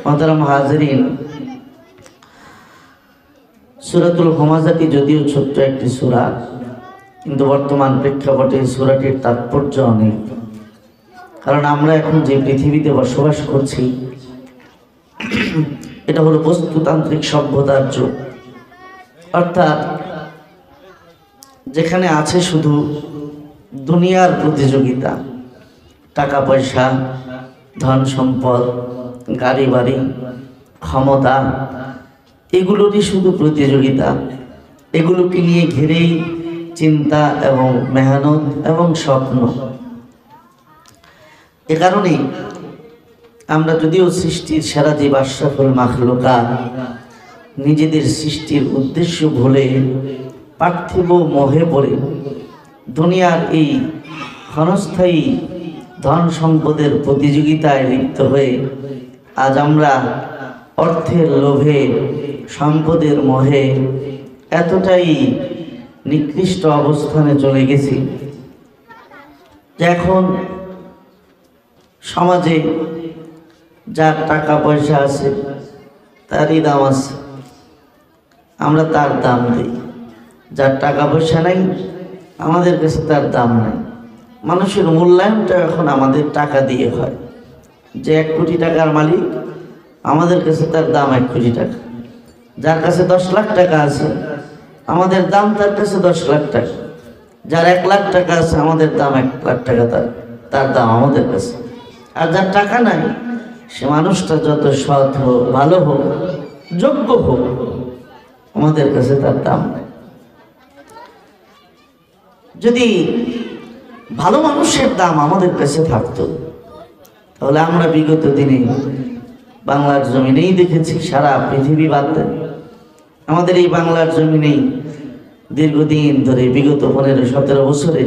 মোহতারাম হাজিরিন, সূরাতুল হুমাযাতি যদিও ছোট্ট একটি সূরা, কিন্তু বর্তমান প্রেক্ষাপটে সূরাটির তাৎপর্য অনেক। কারণ আমরা এখন যে পৃথিবীতে বসবাস করছি এটা হলো বস্তুতান্ত্রিক সভ্যতার যুগ। অর্থাৎ যেখানে আছে শুধু দুনিয়ার প্রতিযোগিতা, টাকা পয়সা, ধন সম্পদ, গাড়ি বাড়ি, ক্ষমতা, এগুলোরই শুধু প্রতিযোগিতা। এগুলোকে নিয়ে ঘিরেই চিন্তা এবং মেহনত এবং স্বপ্ন। এ কারণেই আমরা যদিও সৃষ্টির সেরা জীব আশরাফুল মাখলুকাত, নিজেদের সৃষ্টির উদ্দেশ্য ভুলে পার্থিব মোহে পড়ে দুনিয়ার এই ক্ষণস্থায়ী ধন সম্পদের প্রতিযোগিতায় লিপ্ত হয়ে আজ আমরা অর্থের লোভে, সম্পদের মোহে এতটাই নিকৃষ্ট অবস্থানে চলে গেছি যে এখন সমাজে যার টাকা পয়সা আছে তারই দাম আছে, আমরা তার দাম দিই। যার টাকা পয়সা নাই আমাদের কাছে তার দাম নাই। মানুষের মূল্যায়নটা এখন আমাদের টাকা দিয়ে হয়। যে 1 কোটি টাকার মালিক, আমাদের কাছে তার দাম 1 কোটি টাকা। যার কাছে 10 লাখ টাকা আছে আমাদের দাম তার কাছে 10 লাখ টাকা। যার 1 লাখ টাকা আছে আমাদের দাম 1 লাখ টাকা, তার দাম আমাদের কাছে। আর যার টাকা নাই সে মানুষটা যত সৎ হোক, ভালো হোক, যোগ্য হোক, আমাদের কাছে তার দাম নাই। যদি ভালো মানুষের দাম আমাদের কাছে থাকতো তাহলে আমরা বিগত দিনে বাংলার জমিনেই দেখেছি, সারা পৃথিবী বাদ দেন, আমাদের এই বাংলার জমিনেই দীর্ঘদিন ধরে বিগত 15-17 বছরে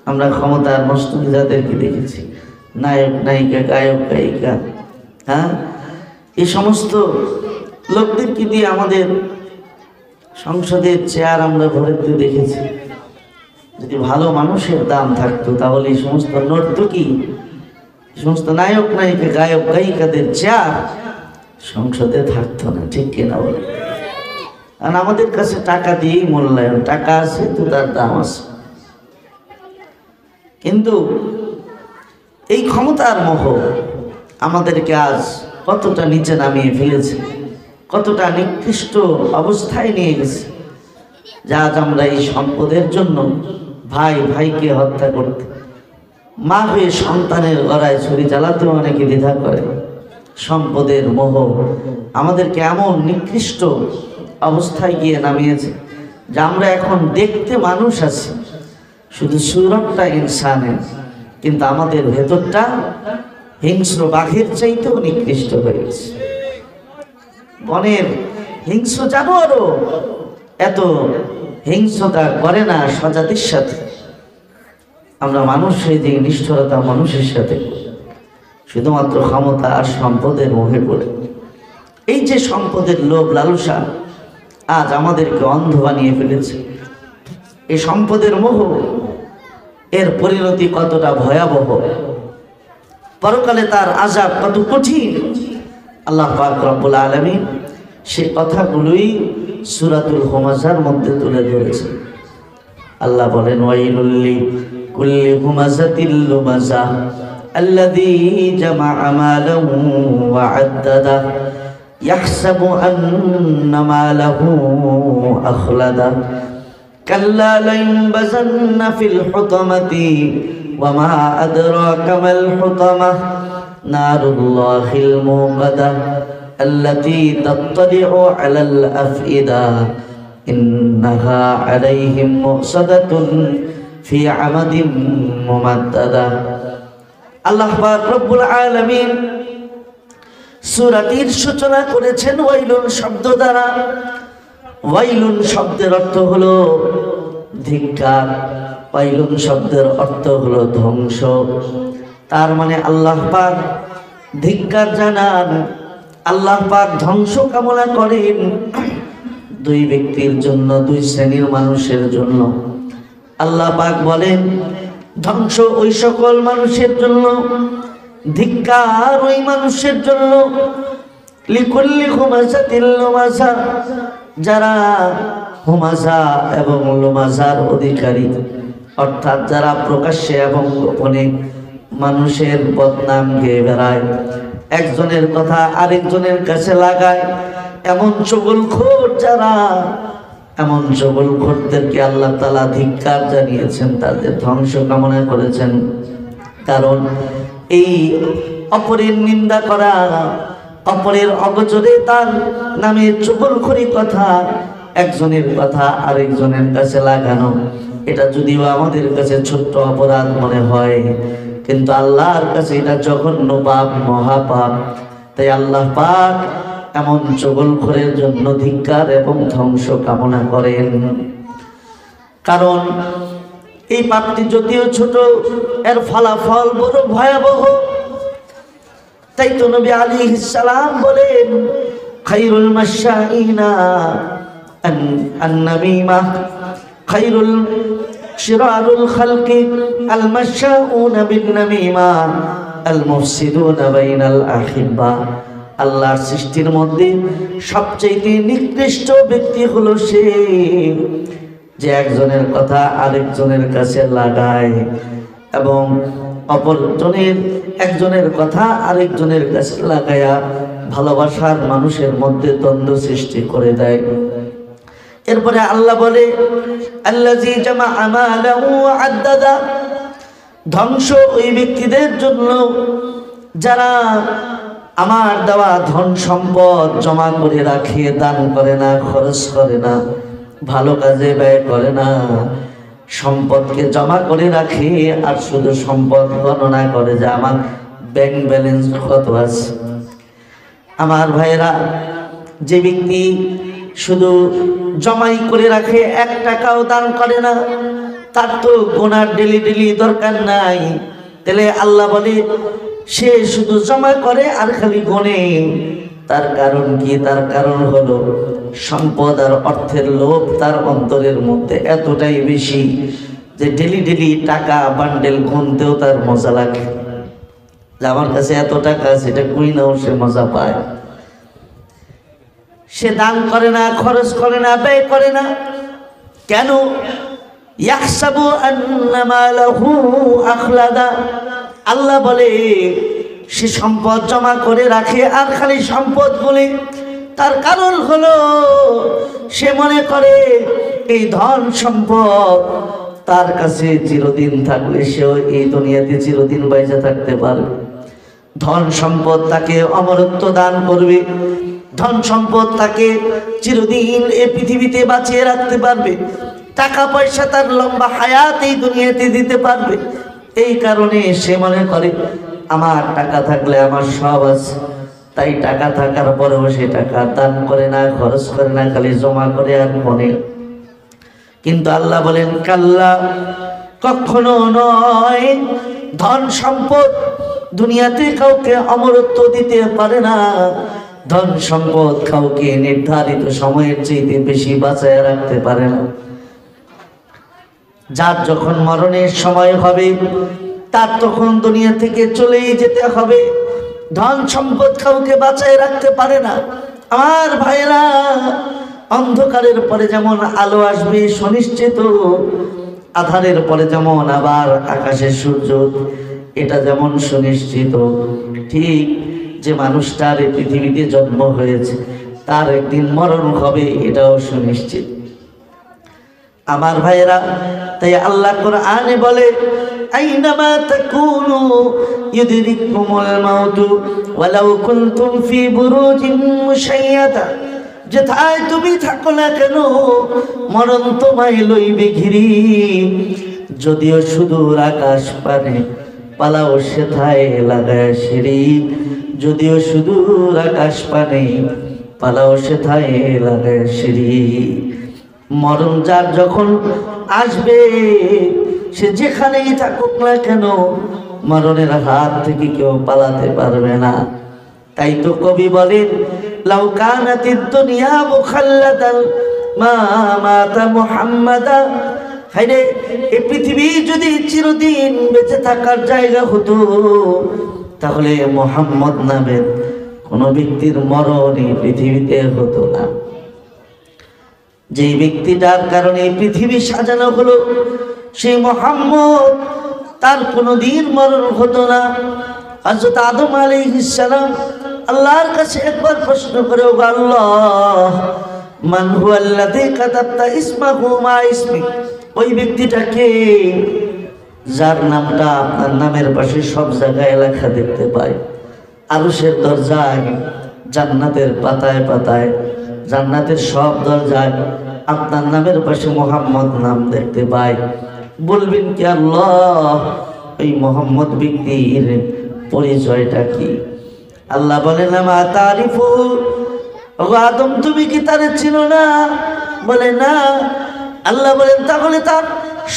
আমরা ক্ষমতার মস্তকে যাদেরকে দেখেছি, নায়ক নায়িকা, গায়ক গায়িকা, এই সমস্ত লোকদেরকে দিয়ে আমাদের সংসদের চেয়ার আমরা ভরতে দেখেছি। যদি ভালো মানুষের দাম থাকতো তাহলে এই সমস্ত নর্তকী, সমস্ত নায়ক নায়িকা, গায়ক গায়িকাদের চেয়ার সংসদে থাকতো না। ঠিক কিনা বলে? আর আমাদের কাছে টাকা দিয়েই মূল্যায়ন, টাকা আছে তো তার দাম আছে। কিন্তু এই ক্ষমতার মোহ আমাদেরকে আজ কতটা নিচে নামিয়ে ফেলেছে, কতটা নিকৃষ্ট অবস্থায় নিয়ে গেছে, যা আজ আমরা এই সম্পদের জন্য ভাই ভাইকে হত্যা করতে, মা হয়ে সন্তানের গলায় ছুরি চালাতেও অনেকে দ্বিধা করে। সম্পদের মোহ আমাদেরকে এমন নিকৃষ্ট অবস্থায় গিয়ে নামিয়েছে যে আমরা এখন দেখতে মানুষ আছি, শুধু সুরতটা ইনসানের, কিন্তু আমাদের ভেতরটা হিংস্র বাঘের চাইতেও নিকৃষ্ট হয়ে গেছে। বনের হিংস্র জানোয়ারও এত হিংস্রতা করে না স্বজাতির সাথে। আমরা মানুষ হয়ে যে নিষ্ঠুরতা মানুষের সাথে শুধুমাত্র ক্ষমতা আর সম্পদের মোহে পড়ে। এই যে সম্পদের লোভ লালসা আজ আমাদেরকে অন্ধ বানিয়ে ফেলেছে। এই সম্পদের মোহ, এর পরিণতি কতটা ভয়াবহ, পরকালে তার আযাব কত কঠিন, আল্লাহ পাক রব্বুল আলামিন সে কথাগুলোই সূরাতুল হুমাযার মধ্যে তুলে ধরেছে। আল্লাহ বলেন, ওয়াইলুল লিকুল্লি হুমাযাতিল লুমাযা আল্লাযী জামাআ মালাহু ওয়া আদ্দাদা ইয়াহসাবু আন্না মালাহু আখলাদা কাল্লা লায়ুনবাযান্না ফিল হুতামাতি ওয়া মা আদরাকা মাল হুতামাহ নারুল্লাহিল মুকাদা التي تطلع على الأفئدة إنها عليهم مؤصدة في عمد ممددة। আল্লাহ পাক রব্বুল আলামিন সূরাটির সূচনা করেছেন ওয়াইলুন শব্দ দ্বারা। ওয়াইলুন শব্দের অর্থ হলো ধিক্কার, ওয়াইলুন শব্দের অর্থ হলো ধ্বংস। তার মানে আল্লাহ পাক ধিক্কার জানান, আল্লাহ পাক ধ্বংস কামনা করেন 2 ব্যক্তির জন্য, 2 শ্রেণীর মানুষের জন্য। আল্লাহ পাক বলেন ধ্বংস ওই সকল মানুষের জন্য, ধিক্কার ওই মানুষের জন্য লিকুল্লি হুমাযাতিল লুমাযা, যারা হুমাযা এবং লুমাযার অধিকারী, অর্থাৎ যারা প্রকাশ্যে এবং গোপনে মানুষের বদনাম গেয়ে বেড়ায়, একজনের কথা আরেকজনের কাছে লাগায়, এমন চুগলখোর যারা, এমন চুগলখোরদেরকে আল্লাহ তাআলা ধিক্কার জানিয়েছেন, তাদের ধ্বংস কামনা করেছেন। কারণ এই অপরের নিন্দা করা, অপরের অগোচরে তার নামে চুগলখড়ি কথা, একজনের কথা আরেকজনের কাছে লাগানো, এটা যদিও আমাদের কাছে ছোট্ট অপরাধ মনে হয়, কিন্তু আল্লাহর কাছে এটা জঘন্য পাপ, মহাপাপ। তাই আল্লাহ পাক এমন চুগলখড়ের জন্য ধিক্কার এবং ধ্বংস কামনা করেন। কারণ এই পাপটি যদিও ছোট, এর ফলাফল বড় ভয়াবহ। তাই তো নবী আলাইহিস সালাম বলেন, খায়রুল মাশাইনা আন-নামিমা, খায়রুল শিরারুল খালকি আল মাশাউনা বিন নামিমা আল মুফসিদুনা বাইনাল আখিব্বা। আল্লাহর সৃষ্টির মধ্যে সবচেয়ে নিকৃষ্ট ব্যক্তি হলো সে যে একজনের কথা আরেকজনের কাছে লাগায় এবং অপরজনের একজনের কথা আরেকজনের কাছে লাগায়া ভালোবাসার মানুষের মধ্যে দ্বন্দ্ব সৃষ্টি করে দেয়। এরপরে আল্লাহ বলে, আল্লাযী জামাআ মালাহু ওয়া আদ্দাদা, ধ্বংস ওই ব্যক্তিদের জন্য যারা আমার দেওয়া ধন সম্পদ জমা করে রাখে, দান করে না, খরচ করে না, ভালো কাজে ব্যয় করে না, সম্পদকে জমা করে রাখে আর শুধু সম্পদ গণনা করে যে আমার ব্যাংক ব্যালেন্স কত আছে। আমার ভাইরা, যে ব্যক্তি শুধু জমাই করে রাখে, 1 টাকাও দান করে না, তার তো গোনার ডেলি দরকার নাই। তাহলে আল্লাহ বলে সে শুধু জমা করে আর খালি গোনে। তার কারণ কি? তার কারণ হলো সম্পদ আর অর্থের লোভ তার অন্তরের মধ্যে এতটাই বেশি যে ডেলি টাকা বান্ডেল গুনতেও তার মজা লাগে, যে আমার কাছে এত টাকা আছে, এটা কই নাও সে মজা পায়। সে দান করে না, খরচ করে না, ব্যয় করে না। কেন? ইয়াহসাবু আন্না মালাহু আখলাদা। আল্লাহ বলে সে সম্পদ জমা করে রাখে আর খালি সম্পদ বলে। তার কারণ হলো সে মনে করে এই ধন সম্পদ তার কাছে চিরদিন থাকলে সেও এই দুনিয়াতে চিরদিন বেঁচে থাকতে পারবে। ধন সম্পদ তাকে অমরত্ব দান করবে, ধন সম্পদ তাকে চিরদিন এই পৃথিবীতে বাঁচিয়ে রাখতে পারবে, টাকা পয়সা তার লম্বা হায়াত এই দুনিয়াতে দিতে পারবে। এই কারণে সে মনে করে আমার টাকা থাকলে আমার সব আছে। তাই টাকা থাকার পরেও সে টাকা দান করে না, খরচ করে না, খালি জমা করে আর মনে। কিন্তু আল্লাহ বলেন কাল্লা, কখনো নয়। ধন সম্পদ দুনিয়াতে কাউকে অমরত্ব দিতে পারে না। ধন সম্পদ কাউকে নির্ধারিত সময়ের চেয়ে বেশি বাঁচায় রাখতে পারে না। যার যখন মরণের সময় হবে তার তখন দুনিয়া থেকে চলেই যেতে হবে। ধন সম্পদ কাউকে বাঁচায় রাখতে পারে না। আমার ভাইরা, অন্ধকারের পরে যেমন আলো আসবে সুনিশ্চিত, আধারের পরে যেমন আবার আকাশে সূর্য, এটা যেমন সুনিশ্চিত, ঠিক যে মানুষটার এই পৃথিবীতে জন্ম হয়েছে তার একদিন মরণ হবে, এটাও সুনিশ্চিত। আমার ভাইরা, তাই আল্লাহ কোরআনে বলে আইনামা তাকুনু ইউদরিকুমুল মাউতু ওয়ালাউ কুনতুম ফি বুরুজিন মুশাইয়াদা। যেথায় তুমি থাকো না কেন মরণ তোমায় লইবে ঘিরি। যদিও সুদূর আকাশ পানে পালাও সেথায় লাগায় সিঁড়ি। যদিও সুদূর আকাশ পানে পালাও সেথায় লাগায় সিঁড়ি। মরণ যার যখন আসবে সে যেখানেই থাকুক না কেন মরণের হাত থেকে কেউ পালাতে পারবে না। তাই তো কবি বলেন লাউ কানাতিদ দুনিয়া মুখাল্লাদান মা মাতা মুহাম্মাদা। হায়রে, এই পৃথিবী যদি চিরদিন বেঁচে থাকার জায়গা হতো তাহলে মুহাম্মদ নামের কোনো ব্যক্তির মরণ এই পৃথিবীতে হতো না। যে ব্যক্তিটার কারণে পৃথিবী সাজানো হলো সেই মুহাম্মদ, তার কোনোদিন মরণ হতো না। হযরত আদম আলাইহিস সালাম আল্লাহর কাছে একবার প্রশ্ন করে, ও আল্লাহ, মান হুয়াল্লাযী কাতাবতা ইসমাহু মা ইসমি, ওই ব্যক্তিটাকে যার নামটা আপনার নামের পাশে সব জায়গায় লেখা দেখতে পাই, আরশের দরজায়, জান্নাতের পাতায় পাতায়, জান্নাতের সব দরজায় আপনার নামের পাশে মুহাম্মদ নাম দেখতে পাই, বলবেন কি আল্লাহ এই মুহাম্মদ ব্যক্তির পরিচয়টা কি? আল্লাহ বলেন, মা তারিফু, ও আদম তুমি কি তারে চিনো না? বলে না। আল্লাহ বলেন, তাহলে তার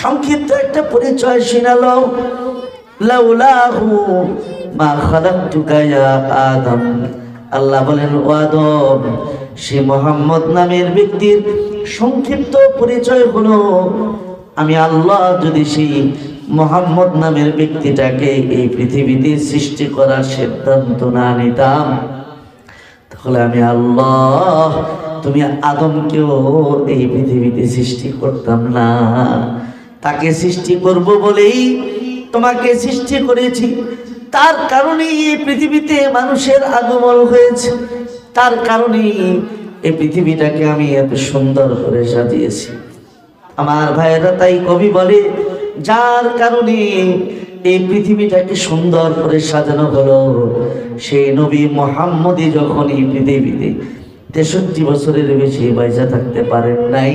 সংক্ষিপ্ত একটা পরিচয় শোনালো। লাউলাহু মা খালাকতুকা ইয়া আদম। আল্লাহ বলেন, ও আদম, সে মুহাম্মদ নামের ব্যক্তির সংক্ষিপ্ত পরিচয় হলো, আমি আল্লাহ যদি সেই মুহাম্মদ নামের ব্যক্তিটাকে এই পৃথিবীতে সৃষ্টি করার সিদ্ধান্ত না নিতাম, তাহলে আমি আল্লাহ তুমি আদমকেও এই পৃথিবীতে সৃষ্টি করতাম না। তাকে সৃষ্টি করব বলেই তোমাকে সৃষ্টি করেছি, তার কারণেই এই পৃথিবীতে মানুষের আগমন হয়েছে, তার কারণেই এই পৃথিবীটাকে আমি এত সুন্দর করে সাজিয়েছি। আমার ভাইয়েরা, তাই কবি বলে, যার কারণে এই পৃথিবীটাকে সুন্দর করে সাজানো হলো, সেই নবী মুহাম্মদই যখন এই পৃথিবীতে 63 বছরের বেশি বাইচা থাকতে পারেন নাই,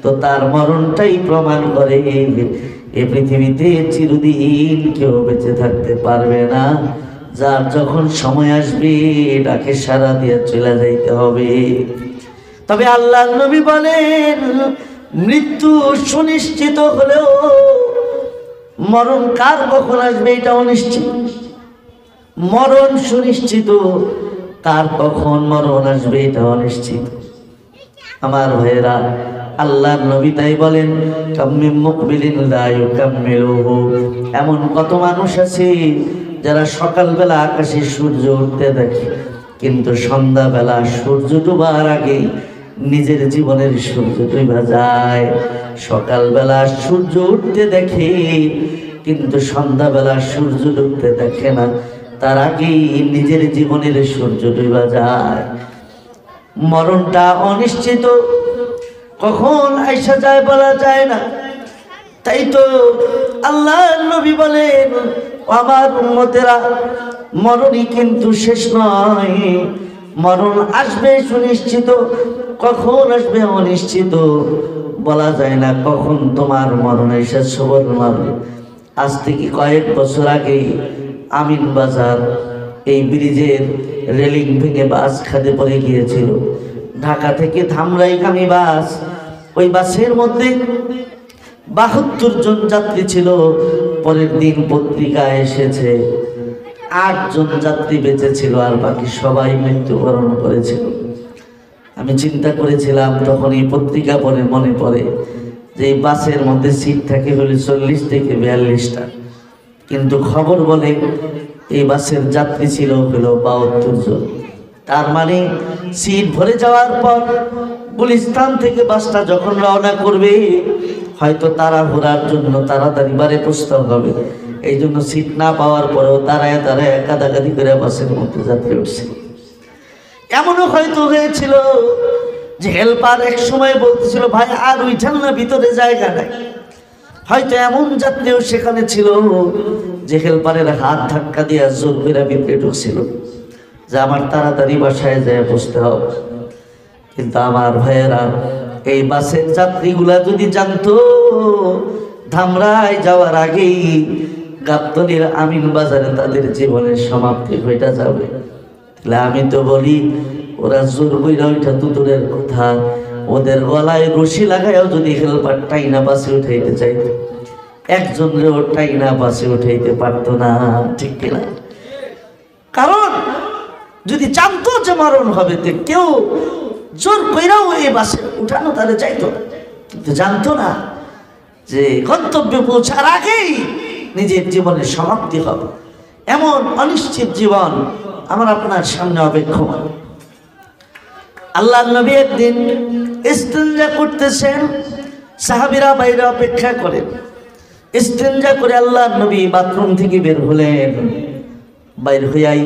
তো তার মরণটাই প্রমাণ করে এই পৃথিবীতে চিরদিন কেউ বেঁচে থাকতে পারবে না। যার যখন সময় আসবে তাকে সারা দিয়ে চলে যাইতে হবে। তবে আল্লাহর নবী বলেন, মৃত্যু সুনিশ্চিত হলেও মরণ কার কখন আসবে এটা অনিশ্চিত। মরণ সুনিশ্চিত, কার কখন মরণ আসবে এটা অনিশ্চিত। আমার ভাইয়েরা, আল্লাহর নবী তাই বলেন, কাম্মিম মুকবিলিন লা ইউকাম্মিলুহু। এমন কত মানুষ আছে যারা সকালবেলা আকাশে সূর্য উঠতে দেখে, কিন্তু সন্ধ্যাবেলা সূর্য ডুবার আগে নিজের জীবনের সূর্য ডুবা যায়। সকালবেলা সূর্য উঠতে দেখে, কিন্তু সন্ধ্যাবেলা সূর্য ডুবতে দেখে না, তার আগেই নিজের জীবনের সূর্য ডুবা যায়। মরণটা অনিশ্চিত, কখন আইসা যায় বলা যায় না। তাই তো আল্লাহর নবী বলেন, আমার উম্মতেরা, মরণই কিন্তু শেষ নয়, মরণ আসবে সুনিশ্চিত, কখন আসবে অনিশ্চিত, বলা যায় না কখন তোমার মরণ এসে সবর মারবে। আজ থেকে কয়েক বছর আগে আমিন বাজার এই ব্রিজের রেলিং ভেঙে বাস খাদে পড়ে গিয়েছিল। ঢাকা থেকে ধামরাইগামী বাস, ওই বাসের মধ্যে 72 জন যাত্রী ছিল। পরের দিন পত্রিকায় এসেছে 8 জন যাত্রী বেঁচে ছিল, আর বাকি সবাই মৃত্যুবরণ করেছিল। আমি চিন্তা করেছিলাম, তখন এই পত্রিকা পড়ে মনে পড়ে যে এই বাসের মধ্যে সিট থাকে হলে 40 থেকে 42টা, কিন্তু খবর বলে এই বাসের যাত্রী ছিল হলো 72 জন। তার মানে সিট ভরে যাওয়ার পর গুলিস্তান থেকে বাসটা যখন রওনা করবে, হয়তো তাড়াহুড়ার জন্য তাড়াতাড়ি বাড়ি পৌঁছতে হবে, এই জন্য সিট না পাওয়ার পরেও দাঁড়ায় দাঁড়ায় কাদাকাদি করে বাসের মধ্যে যাত্রী উঠছে। এমনও হয়তো হয়েছিল যে হেল্পার এক সময় বলতেছিল, ভাই আর উঠান না, ভিতরে জায়গা নাই। হয়তো এমন যাত্রীও সেখানে ছিল যে হেল্পারের হাত ধাক্কা দিয়ে জোর করে ভিতরে ঢুকছিল, যে আমার তাড়াতাড়ি বাসায় যায় বসতে হবে। কিন্তু আমার ভাইয়েরা, এই বাসের যাত্রীগুলা যদি জানতো ধামরাই যাওয়ার আগেই গাবতলীর আমিন বাজারে তাদের জীবনের সমাপ্তি হইটা যাবে, তাহলে আমি তো বলি ওরা জোর কইরা ওইটা তো দূরের কথা, ওদের গলায় রশি লাগাইও যদি হেল্পার টাইনা বাসে উঠাইতে চাইতো, একজনেরও টাইনা বাসে উঠাইতে পারতো না, ঠিক কিনা? কারণ যদি জানতো যে মরণ হবে, তো কেউ জোর কইরাও এই বাসে উঠানো তাহলে চাইতো না। কিন্তু জানতো না যে গন্তব্যে পৌঁছার আগেই নিজের জীবনের সমাপ্তি হবে। এমন অনিশ্চিত জীবন আমার আপনার সামনে অপেক্ষমান। আল্লাহর নবী একদিন ইস্তিনজা করতেছেন, সাহাবীরা বাইরে অপেক্ষা করেন। ইস্তিনজা করে আল্লাহর নবী বাথরুম থেকে বের হলেন। বাইর হইয়াই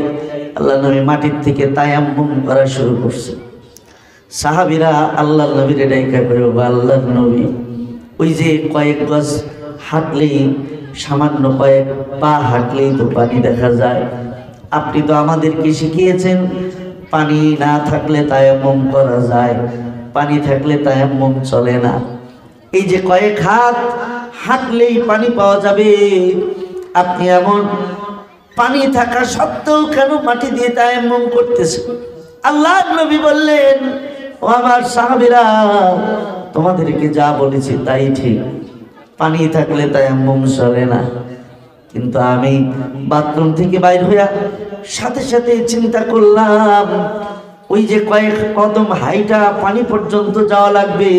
আল্লাহর নবী মাটির থেকে তায়াম্মুম করা শুরু করছে। সাহাবীরা আল্লাহর নবীর ডাইকা করে, আল্লাহর নবী, ওই যে কয়েক গজ হাঁটলেই, সামান্য কয়েক পা হাঁটলেই তো পানি দেখা যায়। আপনি তো আমাদেরকে শিখিয়েছেন পানি না থাকলে তায়াম্মুম করা যায়, পানি থাকলে তায়াম্মুম চলে না। এই যে কয়েক হাত হাঁটলেই পানি পাওয়া যাবে, আপনি এমন পানি থাকা সত্ত্বেও কেন মাটি দিয়ে তায়াম্মুম করতেছেন? আল্লাহর নবী বললেন, ও আমার সাহাবীরা, তোমাদেরকে যা বলেছি তাই ঠিক, পানি থাকলে তায়াম্মুম চলে না। কিন্তু আমি বাথরুম থেকে বাইর হইয়া সাথে সাথে চিন্তা করলাম, ওই যে কয়েক কদম হাইটা পানি পর্যন্ত যাওয়া লাগবে,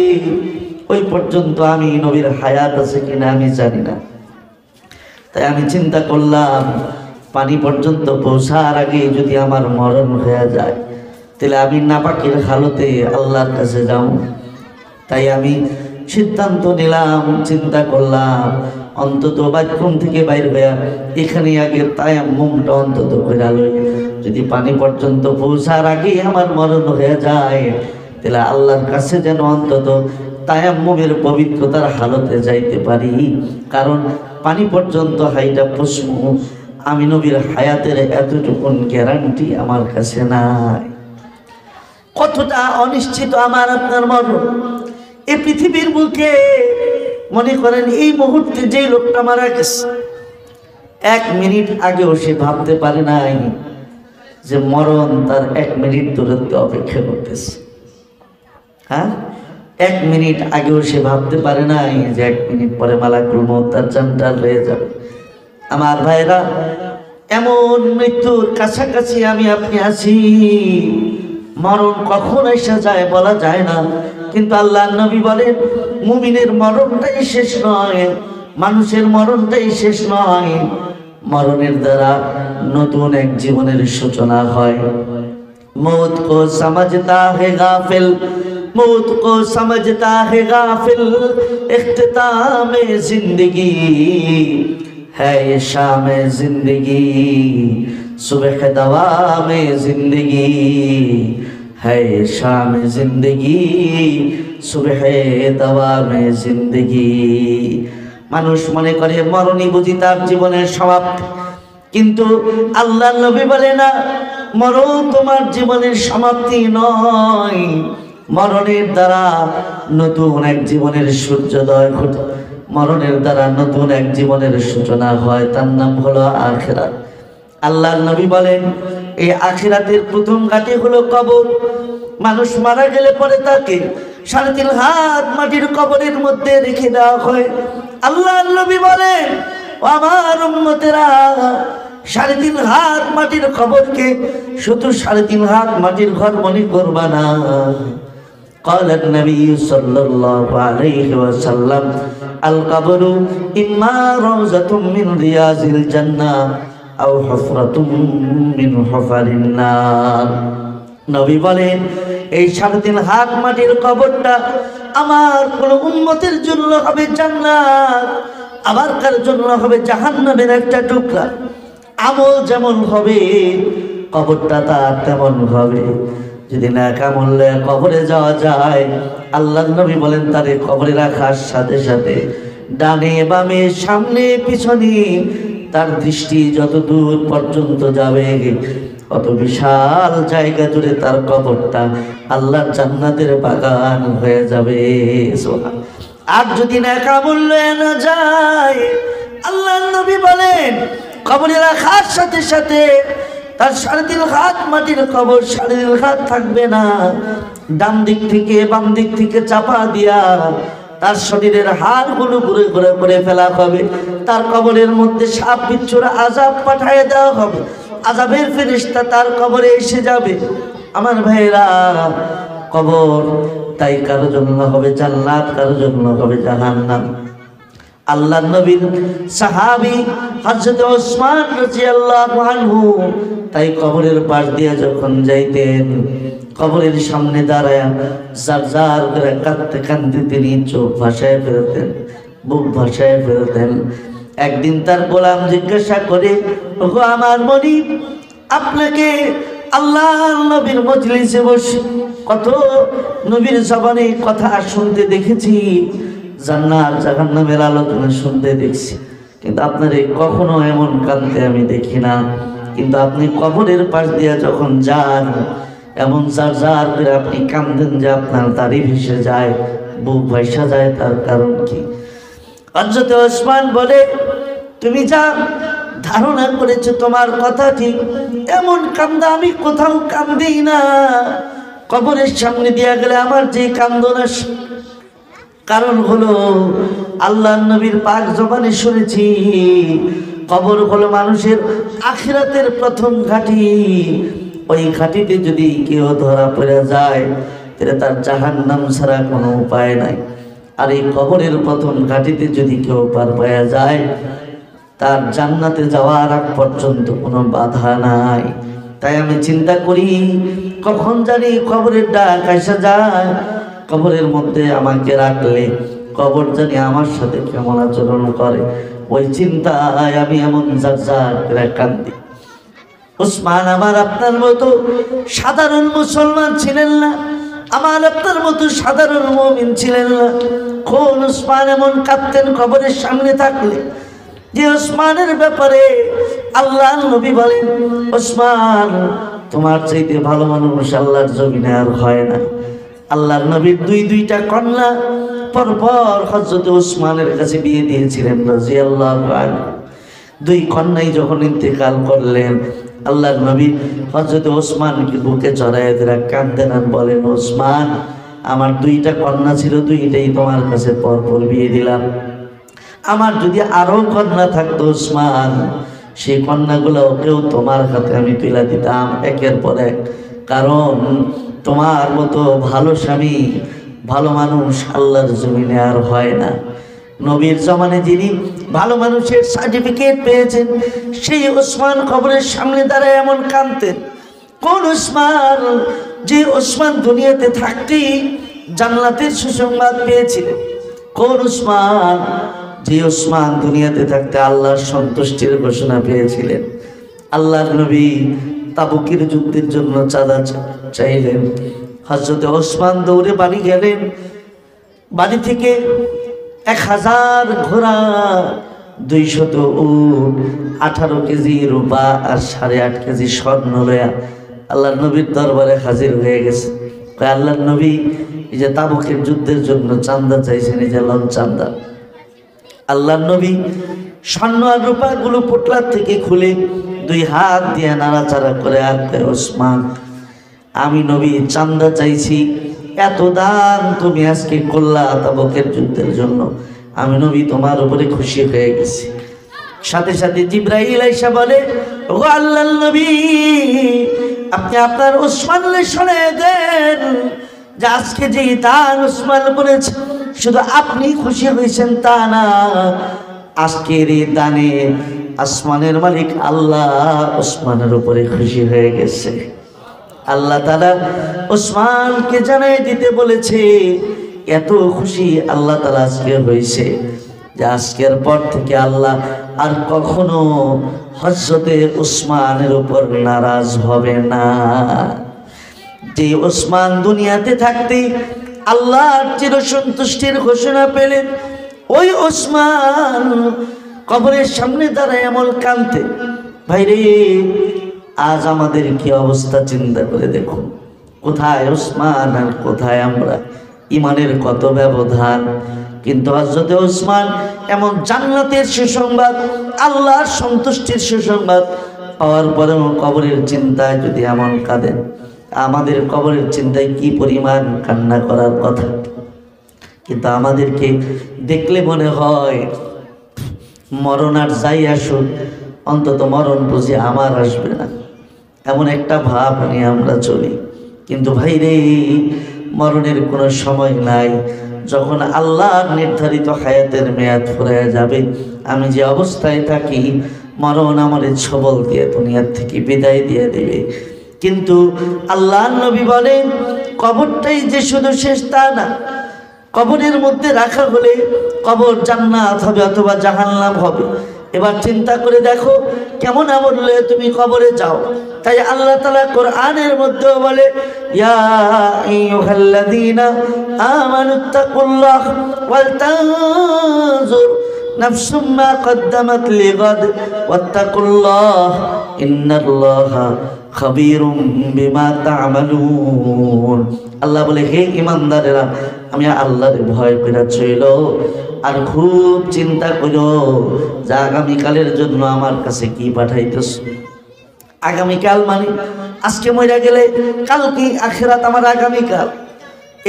ওই পর্যন্ত আমি নবীর হায়াত আছে কিনা আমি জানি না। তাই আমি চিন্তা করলাম, পানি পর্যন্ত পৌঁছার আগে যদি আমার মরণ হয়ে যায়, তাহলে আমি নাপাকের হালতে আল্লাহর কাছে যাব। তাই আমি সিদ্ধান্ত নিলাম, চিন্তা করলাম, অন্তত বাথরুম থেকে বাইর হইয়া এখানে আগে তায়াম্মুমটা অন্তত করে লই। যদি পানি পর্যন্ত পৌঁছার আগে আমার মরণ হয়ে যায়, তাহলে আল্লাহর কাছে যেন অন্তত তায়াম্মুমের পবিত্রতার হালতে যাইতে পারি। কারণ পানি পর্যন্ত হাইটা প্রশ্ন, আমি নবীর হায়াতের এতটুকুন গ্যারান্টি আমার কাছে নাই। কতটা অনিশ্চিত আমার আপনার মরণ। এই পৃথিবীর বুকে মনে করেন এই মুহূর্তে যে লোকটা মারা গেছে, 1 মিনিট আগেও সে ভাবতে পারে নাই যে মরণ তার 1 মিনিট দূরত্বে অপেক্ষা করতেছে। হ্যাঁ, 1 মিনিট আগেও সে ভাবতে পারে নাই যে 1 মিনিট পরে মালাকুল মউত তার জানটা লয়ে যাবে। আমার ভাইরা, এমন মৃত্যুর কাছাকাছি আমি আপনি আছি, মরণ কখন এসে যায় বলা যায় না। কিন্তু আল্লাহর নবী বলেন, মুমিনের মরণটাই শেষ নয়, মানুষের মরণটাই শেষ নয়, মরণের দ্বারা নতুন এক জীবনের সূচনা হয়। মौत को समझता है गाफिल, मौत को समझता है गाफिल, इख्तिताम जिंदगी है ये शाम जिंदगी, सुबह दवा में जिंदगी है ये शाम जिंदगी, सुबह दवा में जिंदगी। মানুষ মনে করে মরণই বুঝি তার জীবনের সমাপ্তি, কিন্তু আল্লাহর নবী বলে না, মরণ তোমার জীবনের সমাপ্তি নয়, মরণের দ্বারা নতুন এক জীবনের সূর্যোদয় ঘটে, মরণের দ্বারা নতুন এক জীবনের সূচনা হয়, তার নাম হলো আখিরাত। আল্লাহর নবী বলেন, এই আখিরাতের প্রথম ঘাটি হলো কবর। মানুষ মারা গেলে পরে তাকে 3.5 হাত মাটির কবরের মধ্যে রেখে দেওয়া হয়। আল্লাহর নবী বলেন, আমার উম্মতেরা, 3.5 হাত মাটির কবরকে শুধু 3.5 হাত মাটির ঘর মনে করবা না। قال النبي صلى الله عليه وسلم القبر إما روضة من رياض الجنة أو حفرة من حفر النار। নবী বলেন, এই 3.5 হাত মাটির কবরটা আমার কোন উম্মতের জন্য হবে জান্নাত, আবার কার জন্য হবে জাহান্নামের একটা টুকরা। আমল যেমন হবে কবরটা তার তেমন হবে। যদি না কামলে কবরে যাওয়া যায়, আল্লাহর নবী বলেন, তারে কবরে রাখার সাথে সাথে ডানে বামে সামনে পিছনে তার দৃষ্টি যত দূর পর্যন্ত যাবে, অত বিশাল জায়গা জুড়ে তার কবরটা আল্লাহর জান্নাতের বাগান হয়ে যাবে। আর যদি না কামলে না যায়, আল্লাহর নবী বলেন, কবরে রাখার সাথে সাথে তার 3.5 হাত মাটির কবর 3.5 হাত থাকবে না, ডান দিক থেকে বাম দিক থেকে চাপা দিয়া তার শরীরের হাড়গুলো ঘুরে ঘুরে করে ফেলা হবে। তার কবরের মধ্যে সাপ বিচ্ছুর আযাব পাঠিয়ে দেওয়া হবে, আযাবের ফেরেশতা তার কবরে এসে যাবে। আমার ভাইরা, কবর তাই কারো জন্য হবে জান্নাত, কারো জন্য হবে জাহান্নাম। আল্লাহ নবীর সাহাবী হযরত ওসমান রাদিয়াল্লাহু আনহু তাই কবরের পাশ দিয়ে যখন যাইতেন, কবরের সামনে দাঁড়ায় জার জার করে কাঁদতে কাঁদতে তিনি চোখ ভাসায় ফেলতেন, বুক ভাসায় ফেলতেন। একদিন তার গোলাম জিজ্ঞাসা করে, ওগো আমার মনিব, আপনাকে আল্লাহ নবীর মজলিসে বসে কত নবীর জবানে কথা শুনতে দেখেছি, জান্নাত জাহান্নামের আলোচনা শুনতে দেখছি, কিন্তু আপনারে কখনো এমন কাঁদতে আমি দেখি না। কিন্তু আপনি কবরের পাশ দিয়ে যখন যান, এমন জার জার করে আপনি কাঁদেন যে আপনার দাড়ি ভেসে যায়, বুক ভাইসা যায়। তার কারণ কি? হযরত ওসমান বলে, তুমি যা ধারণা করেছো তোমার কথা ঠিক, এমন কান্দা আমি কোথাও কান্দি না। কবরের সামনে দিয়া গেলে আমার যে কান্দন আসে, কারণ হলো আল্লাহ নবীর পাক জবানে শুনেছি, কবর হলো মানুষের আখিরাতের প্রথম ঘাঁটি। ওই ঘাঁটিতে যদি কেউ ধরা পড়ে যায়, তাহলে তার জাহান্নাম ছাড়া কোনো উপায় নাই। আর এই কবরের প্রথম ঘাঁটিতে যদি কেউ পার পাওয়া যায়, তার জান্নাতে যাওয়ার আগ পর্যন্ত কোনো বাধা নাই। তাই আমি চিন্তা করি, কখন জানি কবরের ডাক আসা যায়, কবরের মধ্যে আমাকে রাখলে কবর জানি আমার সাথে কেমন আচরণ করে। ওই চিন্তায় আমি এমন জার জার করে কান্দি। ওসমান আমার আপনার মতো সাধারণ মুসলমান ছিলেন না, আমার আপনার মতো সাধারণ মুমিন ছিলেন না। কোন ওসমান এমন কাঁদতেন কবরের সামনে থাকলে, যে ওসমানের ব্যাপারে আল্লাহ নবী বলেন, ওসমান তোমার চাইতে ভালো মানুষ আল্লাহর জমিনে আর হয় না। আল্লাহর নবীর দুইটা কন্যা পরপর হযরত ওসমানের কাছে বিয়ে দিয়েছিলেন রাদিয়াল্লাহু আনহু। দুই কন্যাই যখন ইন্তেকাল করলেন, আল্লাহর নবী হযরত ওসমানকে বুকে জড়ায় ধরে কাঁদতেন আর বলেন, ওসমান আমার দুইটা কন্যা ছিল, দুইটাই তোমার কাছে পরপর বিয়ে দিলাম। আমার যদি আরো কন্যা থাকতো ওসমান, সেই কন্যাগুলো ওকেও তোমার হাতে আমি তুলে দিতাম একের পর এক। কারণ তোমার মতো ভালো স্বামী, ভালো মানুষ আল্লাহর জমিনে আর হয় না। নবীর জমানে যিনি ভালো মানুষের সার্টিফিকেট পেয়েছেন, সেই ওসমান কবরের সামনে দাঁড়ায় এমন কাঁদতেন। কোন ওসমান? যে ওসমান দুনিয়াতে থাকতেই জান্নাতের সুসংবাদ পেয়েছিলেন। কোন ওসমান? যে ওসমান দুনিয়াতে থাকতে আল্লাহর সন্তুষ্টির ঘোষণা পেয়েছিলেন। আল্লাহর নবী তাবুকের যুদ্ধের জন্য চাঁদা চাইলেন, হযরত ওসমান দৌড়ে বাড়ি গেলেন। বাড়ি থেকে 1000 ঘোড়া, 200 উট, 18 কেজি রূপা আর 8.5 কেজি স্বর্ণ লয়া আল্লাহর নবীর দরবারে হাজির হয়ে গেছে। আল্লাহর নবী এই যে তাবুকের যুদ্ধের জন্য চাঁদা চাইছেন, এই যে লন চাঁদা। আল্লাহর নবী স্বর্ণ আর রূপাগুলো পোটলার থেকে খুলে 2 হাত দিয়ে নাড়াচাড়া করে আর কয়, ওসমান আমি নবী চাঁদা চাইছি, এত দান তুমি আজকে করলা তাবুকের যুদ্ধের জন্য, আমি নবী তোমার উপরে খুশি হয়ে গেছি। সাথে সাথে জিবরাইল আইসা বলে, ও আল্লাহর নবী আপনি আপনার ওসমানকে শুনিয়ে দেন যে আজকে যে দান ওসমান করেছে, শুধু আপনি খুশি হয়েছেন তা না, আজকের এই দানে আসমানের মালিক আল্লাহ ওসমানের উপরে খুশি হয়ে গেছে। আল্লাহ তাআলা ওসমানকে জানাই দিতে বলেছে, এত খুশি আল্লাহ তাআলা আজকে হয়েছে যে আজকের পর থেকে আল্লাহ আর কখনো হযরতে ওসমানের উপর নারাজ হবে না। যে ওসমান দুনিয়াতে থাকতে আল্লাহর চিরসন্তুষ্টির ঘোষণা পেলেন, ওই ওসমান কবরের সামনে দাঁড়ায় এমন কাঁদতে। ভাইরে, আজ আমাদের কি অবস্থা চিন্তা করে দেখুন। কোথায় ওসমান আর কোথায় আমরা? ইমানের কত ব্যবধান। কিন্তু হযরত ওসমান এমন জান্নাতের সুসংবাদ, আল্লাহর সন্তুষ্টির সুসংবাদ পাওয়ার পরেও কবরের চিন্তায় যদি এমন কাঁদেন, আমাদের কবরের চিন্তায় কি পরিমাণ কান্না করার কথা। কিন্তু আমাদেরকে দেখলে মনে হয় মরণ আর যাই আসুক, অন্তত মরণ বুঝি আমার আসবে না, এমন একটা ভাব নিয়ে আমরা চলি। কিন্তু ভাইরে, মরণের কোনো সময় নাই, যখন আল্লাহর নির্ধারিত হায়াতের মেয়াদ ফুরিয়ে যাবে, আমি যে অবস্থায় থাকি, মরণ আমার ছবল দিয়ে দুনিয়ার থেকে বিদায় দিয়ে দেবে। কিন্তু আল্লাহর নবী বলেন, কবরটাই যে শুধু শেষ তা না, কবরের মধ্যে রাখা হলে কবর জান্নাত হবে অথবা জাহান্নাম হবে। এবার চিন্তা করে দেখো কেমন আমল হলে তুমি কবরে যাও। তাই আল্লাহ তাআলা কোরআনের মধ্যে বলে, ইয়া আইয়ুহাল্লাযীনা আমানুত্তাকুল্লাহ ওয়াল তানজুর নাফসুম মা কদ্দামাত লিগাদ ওয়াত্তাকুল্লাহ ইন্নাল্লাহা খাবীরুম বিমা তা'মালুন। আল্লাহ বলে, হে ঈমানদারেরা, আমি আল্লাহর ভয় করে চলো আর খুব চিন্তা করো যে আগামীকালের জন্য আমার কাছে কি পাঠাইতেছ। আগামীকাল মানে আজকে মরে গেলে কাল কি আখিরাত আমার আগামীকাল।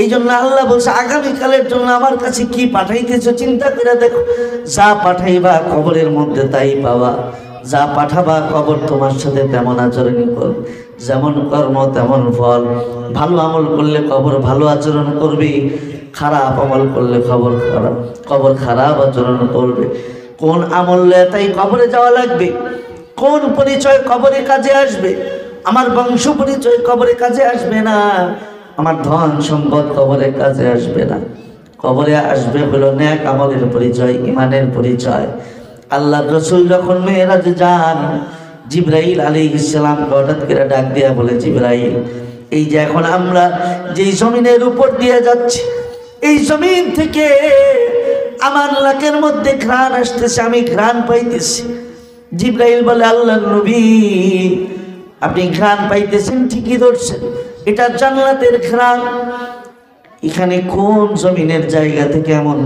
এই জন্য আল্লাহ বলছে আগামীকালের জন্য আমার কাছে কি পাঠাইতেছ চিন্তা করে দেখো। যা পাঠাইবা কবরের মধ্যে তাই পাবা, যা পাঠাবা কবর তোমার সাথে তেমন আচরণ করবে, যেমন কর্ম তেমন ফল। ভালো আমল করলে কবর ভালো আচরণ করবে, খারাপ আমল করলে কবর খারাপ আচরণ করবে। কোন আমলে তাই কবরে যাওয়া লাগবে, কোন পরিচয় কবরে কাজে আসবে। আমার বংশ পরিচয় কবরে কাজে আসবে না, আমার ধন সম্পদ কবরে কাজে আসবে না। কবরে আসবে হলো নেক আমলের পরিচয়, ইমানের পরিচয়। আল্লাহর রাসূল যখন মেরাজে যান, জিবরাইল আলাইহিস সালাম হঠাৎ করে ডাক দিয়া বলে, জিবরাইল, এই যে এখন আমরা যেই জমিনের উপর দিয়ে যাচ্ছি, এই জমিন থেকে আমার নাকের মধ্যে ঘ্রাণ আসতেছে, আমি ঘ্রাণ পাইতেছি। জিবরাইল বলে, আল্লাহর নবী, আপনি ঘ্রাণ পাইতেছেন ঠিকই ধরছেন, এটা জান্নাতের ঘ্রাণ। এখানে কোন জমিনের জায়গা থেকে এমন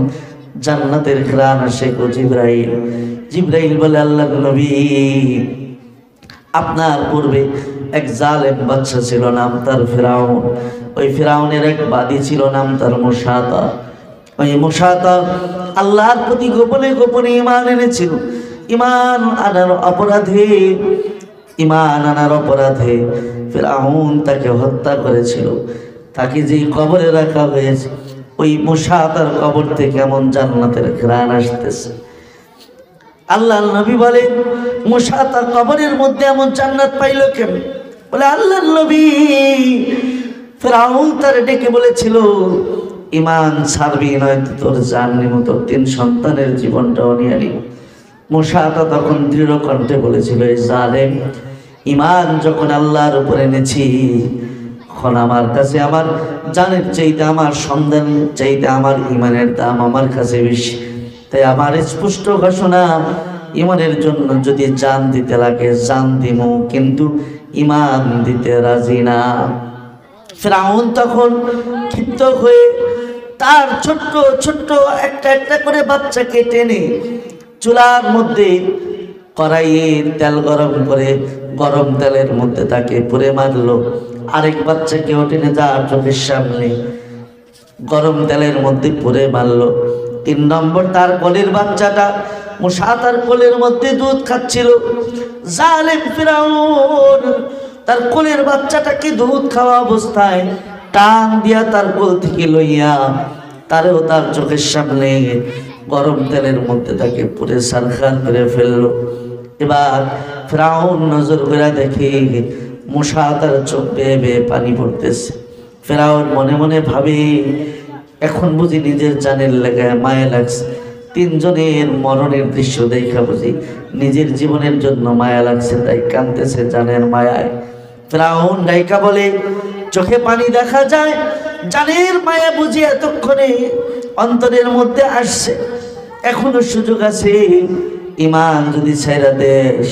জান্নাতের ঘ্রাণ আসে গো জিবরাইল? জিবরাইল বলে, আল্লাহর নবী, আপনার পূর্বে এক জালেম বাদশা ছিল, নাম তার ফিরাউন। ওই ফিরাউনের এক বাদী ছিল, নাম তার মুসাতা। ওই মুসাতা আল্লাহর প্রতি গোপনে গোপনে ঈমান এনেছিল। ঈমান আনার অপরাধে ফিরাউন তাকে হত্যা করেছিল। তাকে যেই কবরে রাখা হয়েছে, ওই মুসাতার কবর থেকে এমন জান্নাতের ঘ্রাণ আসতেছে। আল্লাহর নবী বলে, মুসাতার কবরের মধ্যে এমন জান্নাত পাইল কেন? বলে, আল্লাহর নবী, ফিরাউন তার ডেকে বলেছিল, ঈমান ছাড়বি নয়তো তোর জান নিব, তোর 3 সন্তানের জীবনটাও নিয়ে নিব। মুসাতা তখন দৃঢ় কণ্ঠে বলেছিল, এই জালেম, ঈমান যখন আল্লাহর উপর এনেছি, এখন আমার কাছে আমার জানের চাইতে, আমার সন্তান চাইতে আমার ঈমানের দাম আমার কাছে বেশি। তাই আমার স্পষ্ট ঘোষণা, ঈমানের জন্য যদি জান দিতে লাগে জান দিব, কিন্তু ঈমান দিতে রাজি না। ফিরাউন তখন ক্ষিপ্ত হয়ে তার ছোট্ট ছোট্ট একটা একটা করে বাচ্চাকে টেনে চুলার মধ্যে কড়াইয়ে তেল গরম করে গরম তেলের মধ্যে তাকে পুড়ে মারলো। আরেক বাচ্চাকেও টেনে যার চোখের সামনে গরম তেলের মধ্যে পুড়ে মারলো। 3 নম্বর তার কোলের বাচ্চাটা, মুসাতার কোলের মধ্যে দুধ খাচ্ছিল। জালেম ফিরাউন তার কোলের বাচ্চাটাকে দুধ খাওয়া অবস্থায় টান দিয়া তার কোল থেকে লইয়া তারেও তার চোখের সামনে গরম তেলের মধ্যে তাকে পুরে সারখার করে ফেললো। এবার ফিরাউন নজর করে দেখে মুসাতার চোখ বেয়ে বেয়ে পানি পড়তেছে। ফিরাউন মনে মনে ভাবে, এখন বুঝি নিজের জানের লাগায় মায়া লাগছে। 3 জনের মরণের দৃশ্য দেখা বুঝি নিজের জীবনের জন্য মায়া লাগছে, তাই কাঁদতেছে জানের মায়ায়। ফিরাউন গায়িকা বলে, চোখে পানি দেখা যায়, জানের মায়া বুঝি এতক্ষণে অন্তরের মধ্যে আসছে, এখনো সুযোগ আছে। ঈমান যদি ছাইরা দেশ,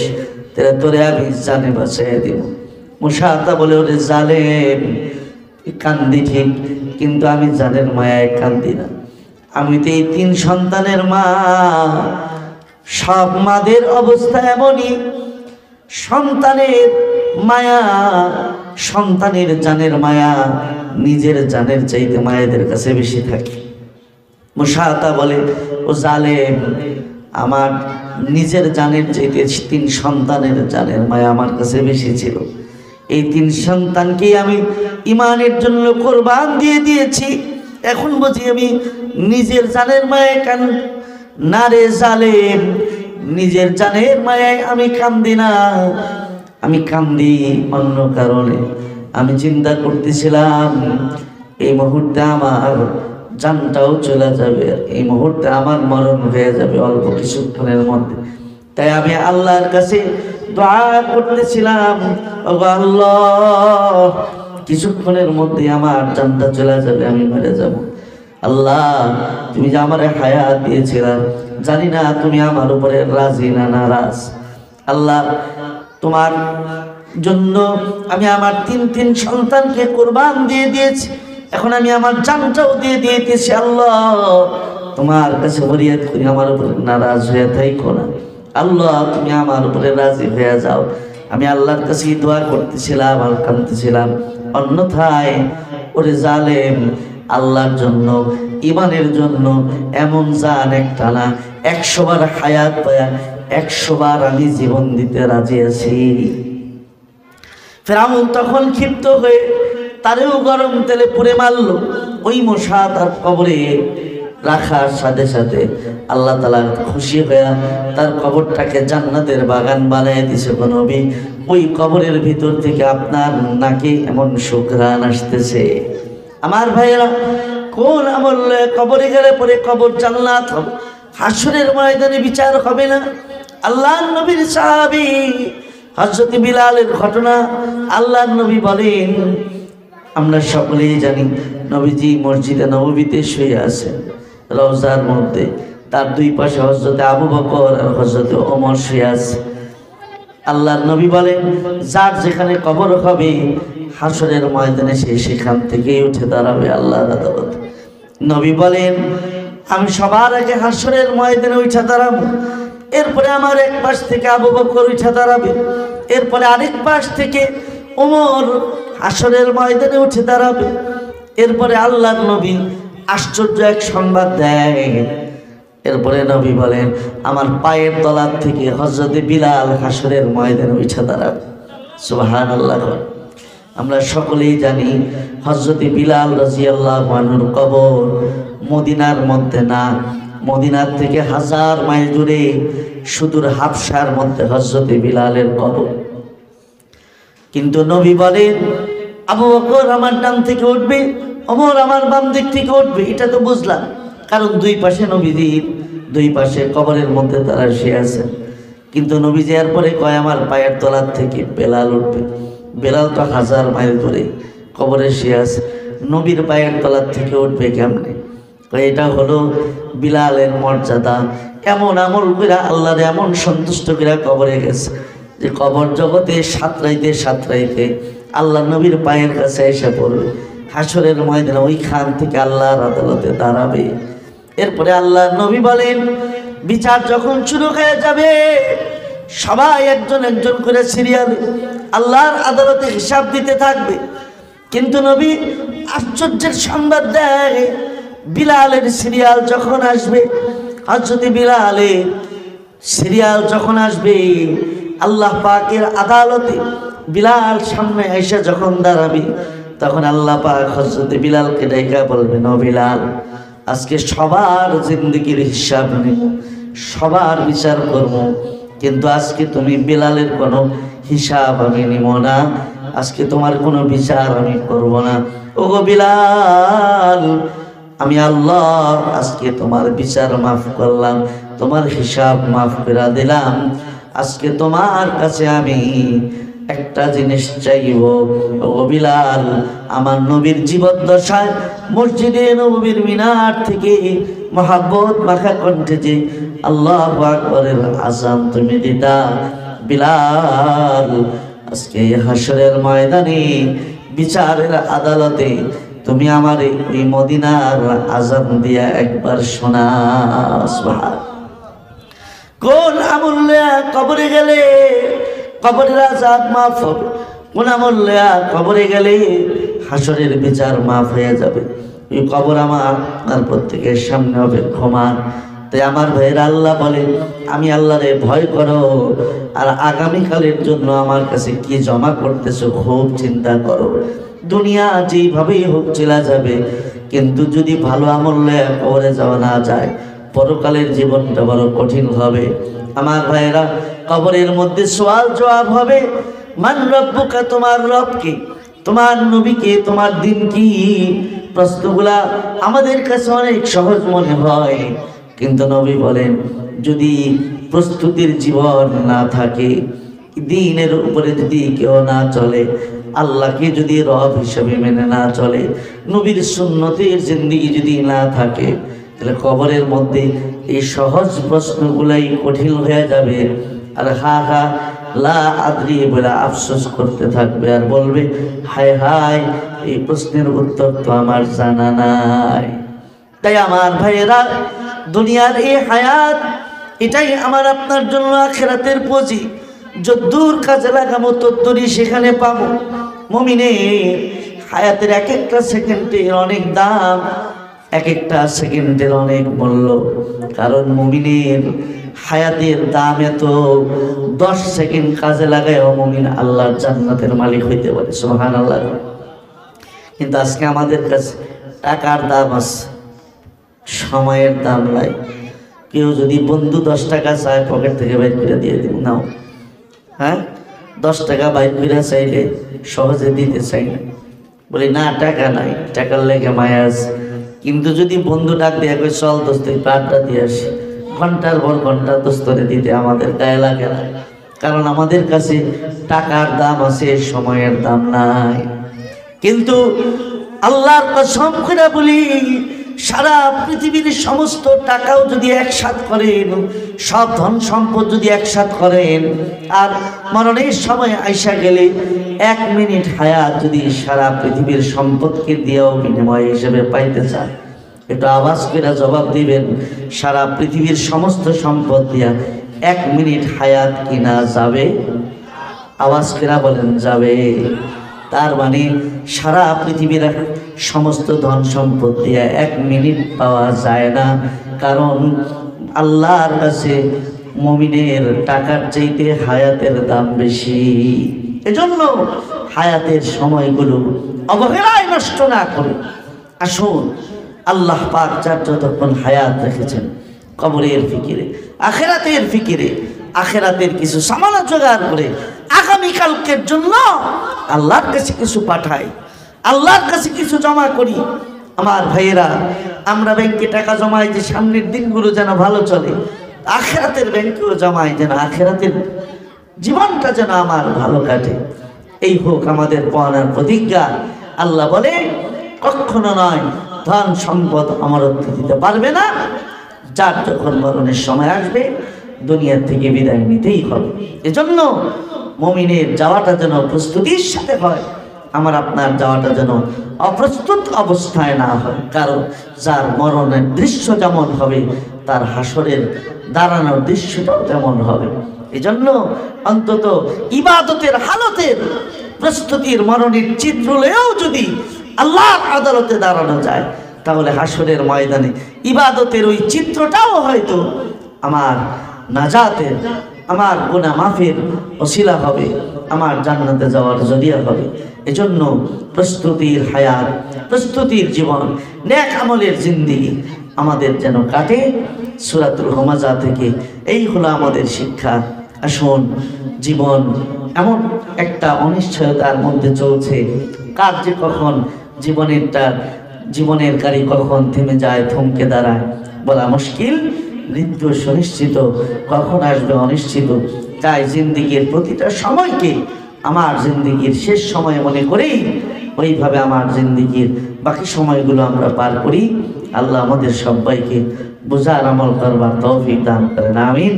তাহলে তোরে আমি জানে বাঁচাইয়া দিব। মুসাতা বলে, ওরে জালেম, কান্দি ঠিক, কিন্তু আমি জানের মায়ায় কান্দি না। আমি তো এই 3 সন্তানের মা। সব মাদের অবস্থা এমনই, সন্তানের মায়া, সন্তানের জানের মায়া নিজের জানের চাইতে মায়েদের কাছে বেশি থাকে। মুসাতা বলে, ও জালেম, আমার নিজের জানের চাইতে 3 সন্তানের জানের মায়া আমার কাছে বেশি ছিল। এই 3 সন্তানকে আমি ঈমানের জন্য কোরবান দিয়ে দিয়েছি। এখন বুঝি আমি নিজের জানের মায়ায় কান না রে জালেম, নিজের জানের মায়ায় আমি কান্দি না, আমি কান্দি অন্য কারণে। আমি চিন্তা করতেছিলাম এই মুহূর্তে আমার জানটাও চলে যাবে, এই মুহূর্তে আমার মরণ হয়ে যাবে অল্প কিছুক্ষণের মধ্যে। তাই আমি আল্লাহর কাছে দোয়া করতেছিলাম, ওগো আল্লাহ কিছুক্ষণের মধ্যে আমার জানটা চলে যাবে, আমি মরে যাব। আল্লাহ তুমি যে আমার হায়াত দিয়েছিলা, জানি না তুমি আমার উপরে রাজি না নারাজ। আল্লাহ তোমার জন্য আমি আমার তিন সন্তানকে কোরবান দিয়ে দিয়েছি, এখন আমি আমার জানটাও দিয়ে দিয়েছি। আল্লাহ তোমার কাছে ফরিয়াদ করি, আমার উপরে নারাজ হয়ে থাইকো না। আল্লাহ তুমি আমার উপরে রাজি হয়ে যাও। আমি আল্লাহর কাছে দোয়া করতেছিলাম আর কাঁদতেছিলাম। অন্যথায় ওরে জালেম, আল্লাহর জন্য ইমানের জন্য এমন জান একটা না, 100 বার হায়াত পায়া 100 বার আমি জীবন দিতে রাজি আছি। ফিরআউন তখন ক্ষিপ্ত হয়ে তারেও গরম তেলে পুড়ে মারলো। ওই মশা তার কবরে রাখার সাথে সাথে আল্লাহ তাআলা খুশি হয়ে তার কবরটাকে জান্নাতের বাগান বানিয়ে দিয়েছে। নবী ওই কবরের ভিতর থেকে আপনার নাকে এমন সুঘ্রাণ আসতেছে। আমার ভাইয়েরা, কোন আমল কবরে গেলে পরে কবর জান্নাত হবে, হাসরের ময়দানে বিচার হবে না। আল্লাহর নবীর সাহাবী হযরত বিলালের ঘটনা আল্লাহর নবী বলেন, আমরা সকলেই জানি নবীজি মসজিদে নববীতে শুয়ে আছেন রওজার মধ্যে, তার দুই পাশে হযরত আবু বকর আর হযরত ওমর শুয়ে আছে। আল্লাহর নবী বলেন, যার যেখানে কবর হবে হাসরের ময়দানে সে সেখান থেকেই উঠে দাঁড়াবে আল্লাহর আদালতে। নবী বলেন, আমি সবার আগে হাসরের ময়দানে উঠে দাঁড়াবো, এরপরে আমার এক পাশ থেকে আবু বকর উঠে দাঁড়াবে, এরপরে আরেক পাশ থেকে ওমর হাসরের ময়দানে উঠে দাঁড়াবে। এরপরে আল্লাহর নবী আশ্চর্য এক সংবাদ দেয়। এরপরে নবী বলেন, আমার পায়ের তলার থেকে হযরত বিলাল হাসরের ময়দানে উঠে দাঁড়াবে। সুবহানাল্লাহ। আমরা সকলেই জানি হযরত বিলাল রাদিয়াল্লাহু আনহুর কবর মদিনার মধ্যে না, মদিনার থেকে 1000 মাইল দূরে সুদূর হাবশার মধ্যে হযরত বিলালের কবর। কিন্তু নবী বলেন, আবু বকর আমার ডান থেকে উঠবে, ওমর আমার বাম দিক থেকে উঠবে। এটা তো বুঝলাম, কারণ দুই পাশে নবীজির দুই পাশে কবরের মধ্যে তারা শুয়ে আছে। কিন্তু নবীজি এরপরে কয়, আমার পায়ের তলার থেকে বেলাল উঠবে। বেলাল তো 1000 মাইল দূরে কবরে শুয়ে আছে, নবীর পায়ের তলার থেকে উঠবে কেমনে? এটা হলো বিলালের মর্যাদা। এমন আমল করে আল্লাহর এমন সন্তুষ্ট করে কবরে গেছে যে কবর জগতে সাঁতরাইতে আল্লাহ নবীর পায়ের কাছে এসে পড়বে। হাসরের ময়দানে ওইখান থেকে আল্লাহর আদালতে দাঁড়াবে। এরপরে আল্লাহ নবী বলেন, বিচার যখন শুরু হয়ে যাবে সবাই একজন একজন করে সিরিয়ালে আল্লাহর আদালতে হিসাব দিতে থাকবে। কিন্তু নবী আশ্চর্যের সংবাদ দেয়, বিলালের সিরিয়াল যখন আসবে, হযরত বিলালের সিরিয়াল যখন আসবে, আল্লাহ পাকের আদালতে বিলাল সামনে এসে যখন দাঁড়াবে, তখন আল্লাহ পাক হযরত বিলালকে ডেকে বলবেন, ও বিলাল, আজকে সবার জিন্দেগির হিসাব নেব, সবার বিচার করব, কিন্তু আজকে তুমি বিলালের কোনো হিসাব আমি নিব না, আজকে তোমার কোনো বিচার আমি করব না। ওগো বিলাল, আমি আল্লাহ আজকে তোমার বিচার মাফ করলাম, তোমার হিসাব মাফ করে দিলাম। আজকে তোমার কাছে আমি একটা জিনিস চাইব। ও বিলাল, আমার নবীর জীবদ্দশায় মসজিদে নববীর মিনার থেকে মহাব্বত মাখা কণ্ঠে যে আল্লাহু আকবারের আযান তুমি দিতা, বিলাল আজকে হাসরের ময়দানে বিচারের আদালতে তুমি আমার এই মদিনার আযান দিয়া একবার শোনা। সুবহান। কোন আমলে কবরে গেলে কবরের আযাব মাফ হবে, কোন আমলে কবরে গেলে হাসরের বিচার মাফ হয়ে যাবে। এই কবর আমার আর প্রত্যেকের সামনে হবে ক্ষমা। তাই আমার ভাইয়ের আল্লাহ বলে, আমি আল্লাহরে ভয় করো, আর আগামীকালের জন্য আমার কাছে কি জমা করতেছো খুব চিন্তা করো। দুনিয়া যেইভাবেই হোক চলে যাবে, কিন্তু যদি ভালো আমল লয়ে কবরে যাওয়া না যায়, পরকালের জীবনটা বড় কঠিন হবে। আমার ভাইয়েরা, কবরের মধ্যে সওয়াল জবাব হবে। মান রব্বুকা, তোমার রব কে, তোমার নবী কে, তোমার দিন কি? প্রশ্নগুলা আমাদের কাছে অনেক সহজ মনে হয়, কিন্তু নবী বলেন যদি প্রস্তুতির জীবন না থাকে, দ্বীনের উপরে যদি কেউ না চলে, আল্লাহকে যদি রব হিসেবে মেনে না চলে, নবীর সুন্নতের জিন্দেগি যদি না থাকে, তাহলে কবরের মধ্যে এই সহজ প্রশ্নগুলাই কঠিন হয়ে যাবে। আর হা হা লা আদ্রি বলে আফসোস করতে থাকবে, আর বলবে হায় হায়, এই প্রশ্নের উত্তর তো আমার জানা নাই। তাই আমার ভাইয়েরা, দুনিয়ার এই হায়াত, এটাই আমার আপনার জন্য আখিরাতের পুঁজি। যদ্দূর কাজে লাগামো তদ্দূরই সেখানে পাবো। মুমিনের হায়াতের এক একটা সেকেন্ডের অনেক দাম, এক একটা সেকেন্ডের অনেক মূল্য। কারণ মুমিনের হায়াতের দাম এত, 10 সেকেন্ড কাজে লাগায় মুমিন আল্লাহর জান্নাতের মালিক হইতে পারে। সুবহানাল্লাহ। কিন্তু আজকে আমাদের কাছে টাকার দাম আছে, সময়ের দাম নাই। কেউ যদি বন্ধু 10 টাকা চায়, পকেট থেকে বাইর করে দিয়ে দিব, নাও। হ্যাঁ, 10 টাকা বাইর করে চাইলে সহজে দিতে চাই না, বলি না টাকা নাই, টাকার লেগে মায়া আছে। কিন্তু যদি বন্ধু ডাক দিয়ে কই চল দোস্ত আড্ডা দিয়ে আসি, ঘন্টার পর ঘন্টা দোস্তরে দিতে আমাদের গায়ে লাগে না। কারণ আমাদের কাছে টাকার দাম আছে, সময়ের দাম নাই। কিন্তু আল্লাহর কসম করে বলি, সারা পৃথিবীর সমস্ত টাকাও যদি একসাথ করেন, সব ধন সম্পদ যদি একসাথ করেন, আর মরণের সময় আইসা গেলে 1 মিনিট হায়াত যদি সারা পৃথিবীর সম্পদকে দিয়েও বিনিময় হিসেবে পাইতে চান, একটু আওয়াজ করে জবাব দিবেন, সারা পৃথিবীর সমস্ত সম্পদ দিয়া 1 মিনিট হায়াত কিনা যাবে? আওয়াজ করে বলেন যাবে। তার মানে সারা পৃথিবীর সমস্ত ধন সম্পদ দিয়ে 1 মিনিট পাওয়া যায় না। কারণ আল্লাহর কাছে মুমিনের টাকার চাইতে হায়াতের দাম বেশি। এজন্য হায়াতের সময়গুলো অবহেলায় নষ্ট না করে আসুন, আল্লাহ পাক যার যতক্ষণ হায়াত রেখেছেন, কবরের ফিকিরে, আখেরাতের ফিকিরে, আখেরাতের কিছু সামান্য জোগাড় করে আগামীকালকের জন্য আল্লাহর কাছে কিছু পাঠাই, আল্লাহর কাছে কিছু জমা করি। আমার ভাইয়েরা, আমরা ব্যাংকে টাকা জমাই যে সামনের দিনগুলো যেন ভালো চলে, আখেরাতের ব্যাংকেও জমাই যেন আখেরাতের জীবনটা যেন আমার ভালো কাটে। এই হোক আমাদের পাওনার প্রতিজ্ঞা। আল্লাহ বলে কখনো নয়, ধন সম্পদ আমারত্ব দিতে পারবে না। যার যখন মরণের সময় আসবে, দুনিয়ার থেকে বিদায় নিতেই হবে। এজন্য মুমিনের যাওয়াটা যেন প্রস্তুতির সাথে হয়, আমার আপনার যাওয়াটা যেন অপ্রস্তুত অবস্থায় না হয়। কারণ যার মরণের দৃশ্য যেমন হবে, তার হাসরের দাঁড়ানোর দৃশ্যটাও তেমন হবে। এজন্য অন্তত ইবাদতের হালতের প্রস্তুতির মরণের চিত্রলেও যদি আল্লাহর আদালতে দাঁড়ানো যায়, তাহলে হাসরের ময়দানে ইবাদতের ওই চিত্রটাও হয়তো আমার নাজাতের, আমার গুনাহ মাফের ওসিলা হবে, আমার জান্নাতে যাওয়ার জরিয়া হবে। এজন্য প্রস্তুতির হায়াত, প্রস্তুতির জীবন, নেক আমলের জিন্দেগি আমাদের যেন কাটে। সূরাতুল হুমাযা থেকে এই হলো আমাদের শিক্ষা। আসুন, জীবন এমন একটা অনিশ্চয়তার মধ্যে চলছে, কার যে কখন জীবনের গাড়ি কখন থেমে যায়, থমকে দাঁড়ায় বলা মুশকিল। মৃত্যু সুনিশ্চিত, কখন আসবে অনিশ্চিত। তাই জিন্দেগির প্রতিটা সময়কে আমার জিন্দেগির শেষ সময় মনে করেই ওইভাবে আমার জিন্দেগির বাকি সময়গুলো আমরা পার করি। আল্লাহ আমাদের সবাইকে বুঝার আমল করবার তৌফিক দান করেন, আমিন।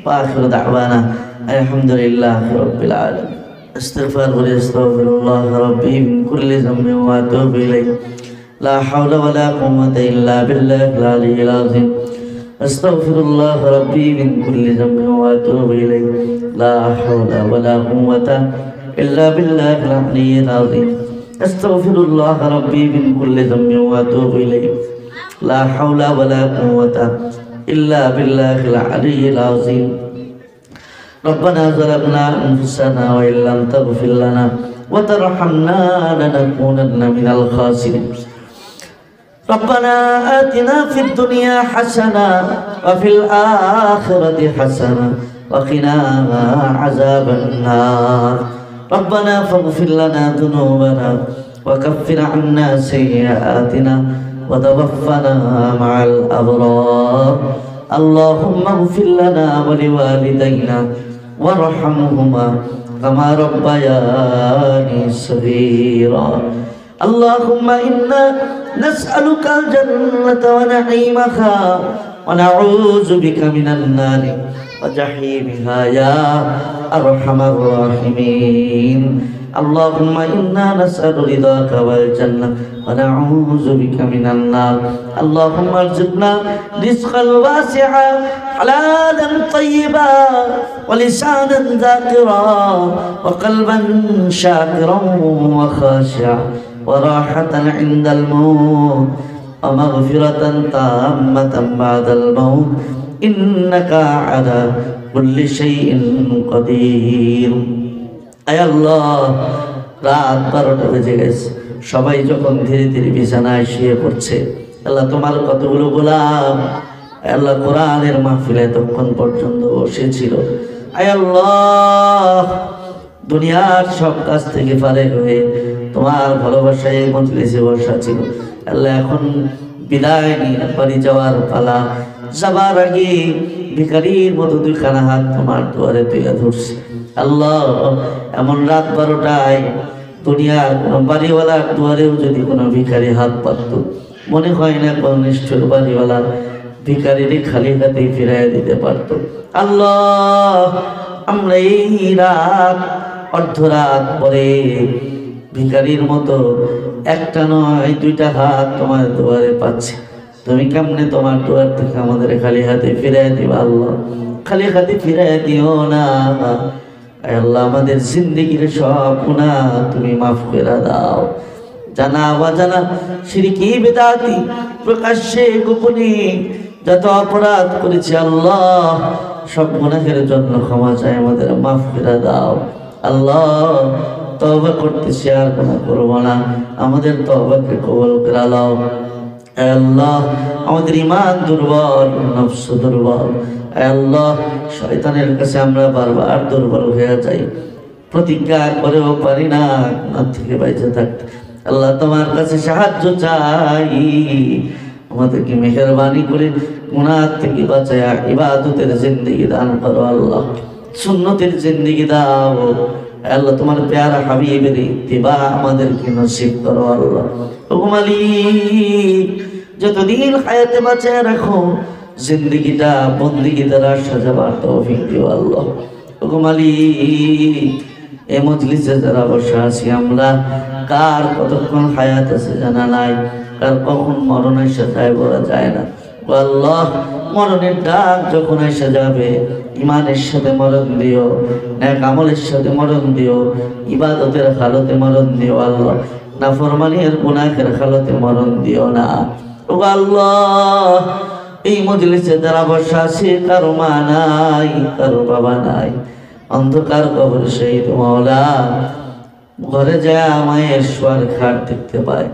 ওয়া আখিরু দাওয়ানা আলহামদুলিল্লাহি রাব্বিল আলামিন। আস্তাগফিরুল্লাহ রাব্বি মিন কুল্লি যামবিন ওয়া আতুবু ইলাইহি। লা হাওলা ওয়া লা কুওয়াতা ইল্লা বিল্লাহিল আলিয়্যিল আযীম। আস্তাগফিরুল্লাহ রাব্বি মিন কুল্লি যামবিন ওয়া আতুবু ইলাইহি। লা হাওলা ওয়া লা কুওয়াতা ইল্লা বিল্লাহিল আলিয়্যিল আযীম। আস্তাগফিরুল্লাহ রাব্বি মিন কুল্লি যামবিন ওয়া আতুবু ইলাইহি। লা হাওলা ওয়া লা কুওয়াতা ইল্লা বিল্লাহিল আলিয়্যিল আযীম। ربنا ظلمنا أنفسنا وإن لم تغفر لنا وترحمنا لنكونن من الخاسرين ربنا آتنا في الدنيا حسنة وفي الآخرة حسنة وقنا عذاب النار ربنا فاغفر لنا ذنوبنا وكفر عنا سيئاتنا وتوفنا مع الأبرار اللهم اغفر لنا ولوالدينا وارحمهما كما ربياني صغيرا اللهم إنا نسألك الجنة ونعيمها ونعوذ بك من النار وجحيمها يا أرحم الراحمين اللهم إنا نسأل رضاك والجنة ونعوذ بك من النار اللهم ارزقنا رزقا واسعا حلالا طيبا ولسانا ذاكرا وقلبا شاكرا وخاشعا وراحة عند الموت ومغفرة تامة بعد الموت إنك على كل شيء قدير আয় আল্লাহ রাত 12টা বেজে গেছে সবাই যখন ধীরে ধীরে বিছানায় শুয়ে পড়ছে আল্লাহ তোমার কতগুলো গোলাম আল্লাহ কোরআনের মাহফিলে তখন পর্যন্ত বসেছিল আয় আল্লাহ দুনিয়ার সব কাজ থেকে ফারেক হয়ে তোমার ভালোবাসায় মজলিসে বসা ছিল আল্লাহ এখন বিদায় নিয়ে বাড়ি যাওয়ার পালা যাবার আগে ভিখারির মতো দুইখানা হাত তোমার দুয়ারে তুলে ধরছে আল্লাহ এমন রাত 12টায় দুনিয়ার কোনো বাড়িওয়ালার দুয়ারেও যদি কোনো ভিখারি হাত পাতত মনে হয় না কোন নিষ্ঠুর বাড়িওয়ালা ভিখারির খালি হাতে ফিরাইয়া দিতে পারত আল্লাহ আমরা এই রাত অর্ধরাত পরে ভিখারির মতো একটা নয় দুইটা হাত তোমার দুয়ারে পাচ্ছি তুমি কেমনে তোমার দুয়ার থেকে আমাদের খালি হাতে ফিরাইয়া দিবা আল্লাহ খালি হাতে ফিরাইয়া দিও না আল্লাহ আমাদের জিন্দেগির সব গুনাহ তুমি মাফ করে দাও জানা অজানা শিরকি বিদআতি প্রকাশ্যে গোপনে যত অপরাধ করেছি আল্লাহ সব গুনাহের জন্য ক্ষমা চাই আমাদের মাফ করে দাও আল্লাহ তওবা করতেছি আর গুনাহ করব না আমাদের তওবাকে কবুল করে নাও আল্লাহ আমাদের ঈমান দুর্বল নফস দুর্বল আল্লাহ শয়তানের কাছে আমরা বারবার দুর্বল হয়ে যাই প্রতিজ্ঞা করেও পারি না গুনাহ থেকে বেঁচে থাকতে আল্লাহ তোমার কাছে সাহায্য চাই আমাদেরকে মেহেরবানি করে গুনাহ থেকে বাঁচায়া ইবাদতের জিন্দেগি দান করো আল্লাহ সুন্নতের জিন্দেগি দাও আল্লাহ তোমার প্যারা হাবিবের ইত্তিবা আমাদেরকে নসিব করো আল্লাহ ওগো মালিক যতদিন হায়াতে বাঁচায় রাখো জিন্দেগিটা বন্দেগি দ্বারা সাজাবার তৌফিক দিও আল্লাহ ওগো মালিক এই মজলিসে যারা বসে আছি আমরা কার কতক্ষণ হায়াত আছে জানা নাই কার কখন মরণ এসে যায় বলা যায় না ও আল্লাহ মরণের ডাক যখন এসে যাবে ইমানের সাথে মরণ দিও নেক আমলের সাথে মরণ দিও ইবাদতের হালতে মরণ দিও আল্লাহ নাফরমানির গুনাহের হালতে মরণ দিও না ও আল্লাহ এই মজলিসে যারা বসে আছে কারো মা নাই কারো বাবা নাই অন্ধকার কবর শহীদ মাওলা ঘরে যায় মায়ের শোয়ার খাট দেখতে পায়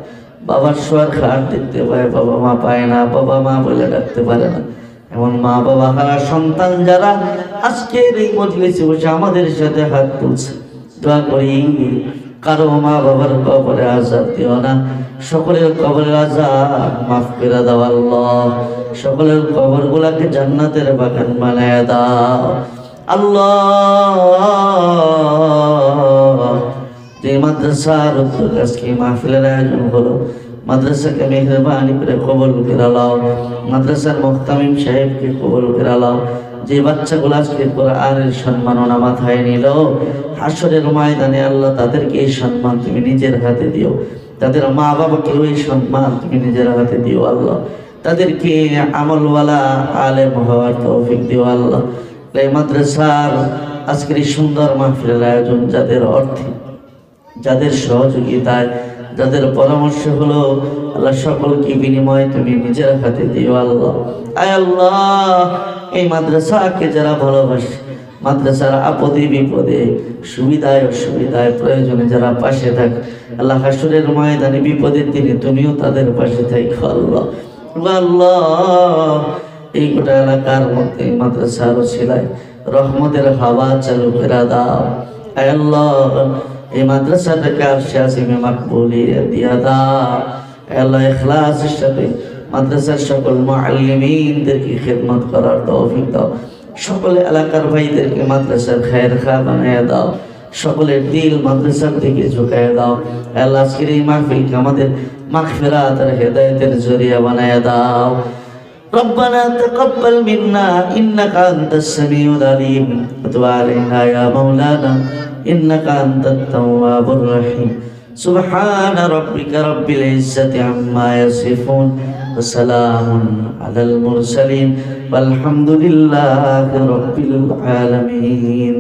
বাবার শোয়ার খাট দেখতে পায় বাবা মা পায় না বাবা মা বলে ডাকতে পারে না এমন মা বাবা হারা সন্তান যারা আজকের এই মজলিসে বসে আমাদের সাথে হাত তুলছে দোয়া করি কারো মা বাবার কবরে আযাব দিও না সকলের কবরের আযাব মাফ করে দাও আল্লাহ সকলের কবরগুলোকে জান্নাতের বাগান বানায় দাও আল্লাহ যে মাদ্রাসার উদ্যোগ আজকে মাহফিলের আয়োজন হলো মাদ্রাসাকে মেহেরবানি করে কবুল করে নাও মাদ্রাসার মুহতামিম সাহেবকে কবুল করে নাও যে বাচ্চাগুলো আজকে কোরআনের সম্মাননা মাথায় নিল হাসরের ময়দানে আল্লাহ তাদেরকে এই সম্মান তুমি নিজের হাতে দিও তাদের মা বাবাকে ওই সম্মান তুমি নিজের হাতে দিও আল্লাহ তাদেরকে আমলওয়ালা আলেম হওয়ার তৌফিক দিও আল্লাহ এই মাদ্রাসার আজকের এই সুন্দর মাহফিলের আয়োজন যাদের অর্থে যাদের সহযোগিতায় যাদের পরামর্শ হলো আল্লাহ সকলকে বিনিময় তুমি নিজের হাতে দিও আল্লাহ আয় আল্লাহ এই মাদ্রাসাকে যারা ভালোবাসে মাদ্রাসার আপদে বিপদে সুবিধায় অসুবিধায় প্রয়োজনে যারা পাশে থাকে আল্লাহ হাসরের ময়দানে বিপদের দিনে তুমিও তাদের পাশে থাকো আল্লাহ। আল্লাহ এই গোটা এলাকার মধ্যে মাদ্রাসার ওসিলায় রহমতের হাওয়া চালু করে দাও। আল্লাহ এই মাদ্রাসাটাকে আরশে আজিমে মাকবুলিয়ত দিয়া দাও। আল্লাহ ইখলাসের সাথে মাদ্রাসার সকল মুআল্লিমিনদেরকে খিদমত করার তৌফিক দাও। সকলে এলাকার ভাইদেরকে মাদ্রাসার খায়ের খা বানায় দাও। সকলের দিল মাদ্রাসার দিকে ঝুঁকায় দাও। আল্লাহ আজকের এই মাহফিলকে আমাদের মাগফিরাত আর হেদায়েতের জরিয়া বানায় দাও। ربنا تقبل منا إنك أنت السميع العليم وتب علينا يا مولانا إنك أنت التواب الرحيم سبحان ربك رب العزة عما يصفون وسلام على المرسلين والحمد لله رب العالمين